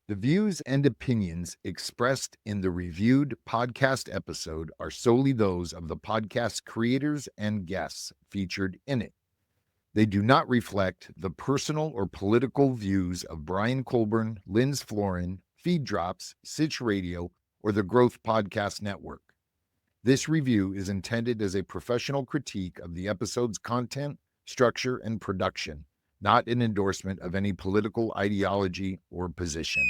The views and opinions expressed in the reviewed podcast episode are solely those of the podcast creators and guests featured in it. They do not reflect the personal or political views of Brian Colburn, Linz Florin, Feed Drops, Sitch Radio, or the Growth Podcast Network. This review is intended as a professional critique of the episode's content, structure, and production, not an endorsement of any political ideology or position.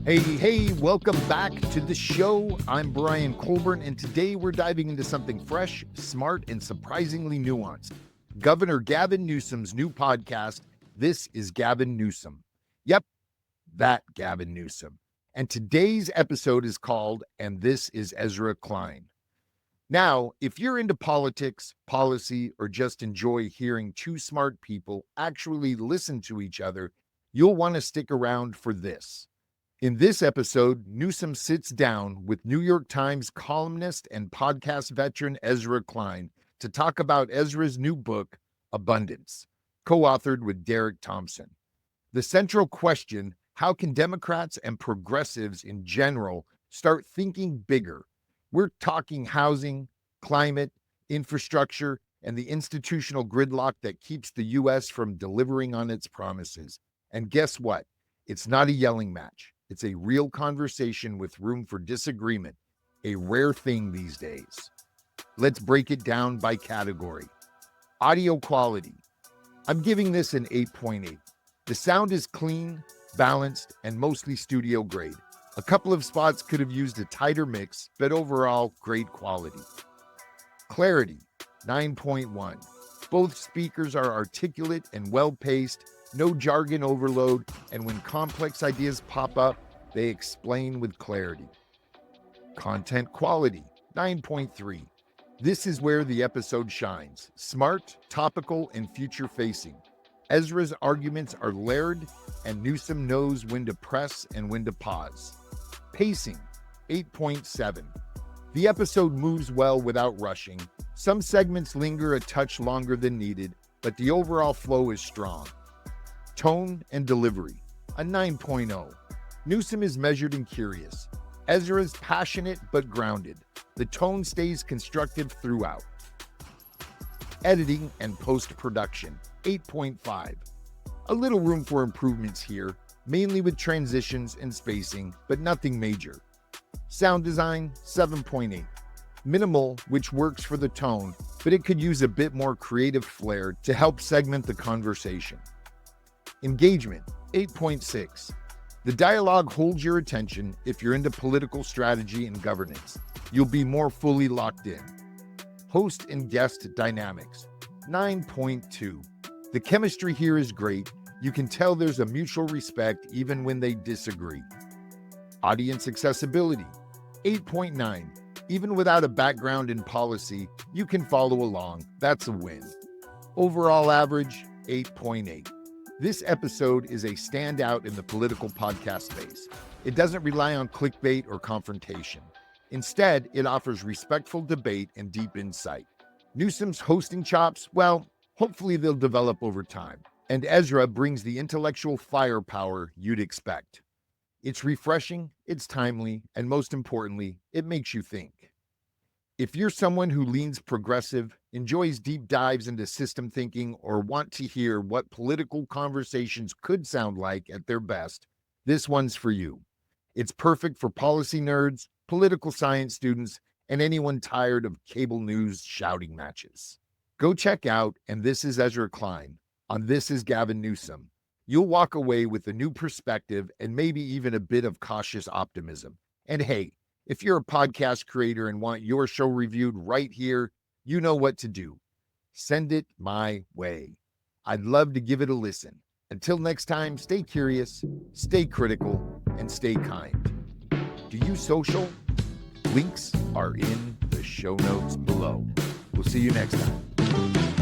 Hey, welcome back to the show. I'm Brian Colburn, and today we're diving into something fresh, smart, and surprisingly nuanced. Governor Gavin Newsom's new podcast, This is Gavin Newsom. Yep, that Gavin Newsom. And today's episode is called, And This is Ezra Klein. Now, if you're into politics, policy, or just enjoy hearing two smart people actually listen to each other, you'll want to stick around for this. In this episode, Newsom sits down with New York Times columnist and podcast veteran Ezra Klein to talk about Ezra's new book, Abundance, co-authored with Derek Thompson. The central question, how can Democrats and progressives in general start thinking bigger? We're talking housing, climate, infrastructure, and the institutional gridlock that keeps the U.S. from delivering on its promises. And guess what? It's not a yelling match. It's a real conversation with room for disagreement, a rare thing these days. Let's break it down by category. Audio quality. I'm giving this an 8.8. The sound is clean, balanced, and mostly studio grade. A couple of spots could have used a tighter mix, but overall, great quality. Clarity. 9.1. Both speakers are articulate and well-paced, no jargon overload, and when complex ideas pop up, they explain with clarity. Content quality, 9.3. This is where the episode shines. Smart, topical, and future-facing. Ezra's arguments are layered, and Newsom knows when to press and when to pause. Pacing, 8.7. The episode moves well without rushing. Some segments linger a touch longer than needed, but the overall flow is strong. Tone and delivery, a 9.0. Newsom is measured and curious. Ezra is passionate but grounded. The tone stays constructive throughout. Editing and post-production, 8.5. A little room for improvements here, mainly with transitions and spacing, but nothing major. Sound design, 7.8. Minimal, which works for the tone, but it could use a bit more creative flair to help segment the conversation. Engagement, 8.6. The dialogue holds your attention if you're into political strategy and governance. You'll be more fully locked in. Host and guest dynamics, 9.2. The chemistry here is great. You can tell there's a mutual respect even when they disagree. Audience accessibility, 8.9. Even without a background in policy, you can follow along. That's a win. Overall average, 8.8. This episode is a standout in the political podcast space. It doesn't rely on clickbait or confrontation. Instead, it offers respectful debate and deep insight. Newsom's hosting chops, well, hopefully they'll develop over time. And Ezra brings the intellectual firepower you'd expect. It's refreshing, it's timely, and most importantly, it makes you think. If you're someone who leans progressive, enjoys deep dives into system thinking, or want to hear what political conversations could sound like at their best, this one's for you. It's perfect for policy nerds, political science students, and anyone tired of cable news shouting matches. Go check out And This is Ezra Klein on This is Gavin Newsom. You'll walk away with a new perspective and maybe even a bit of cautious optimism. And hey, if you're a podcast creator and want your show reviewed right here, you know what to do. Send it my way. I'd love to give it a listen. Until next time, stay curious, stay critical, and stay kind. Do you social? Links are in the show notes below. We'll see you next time.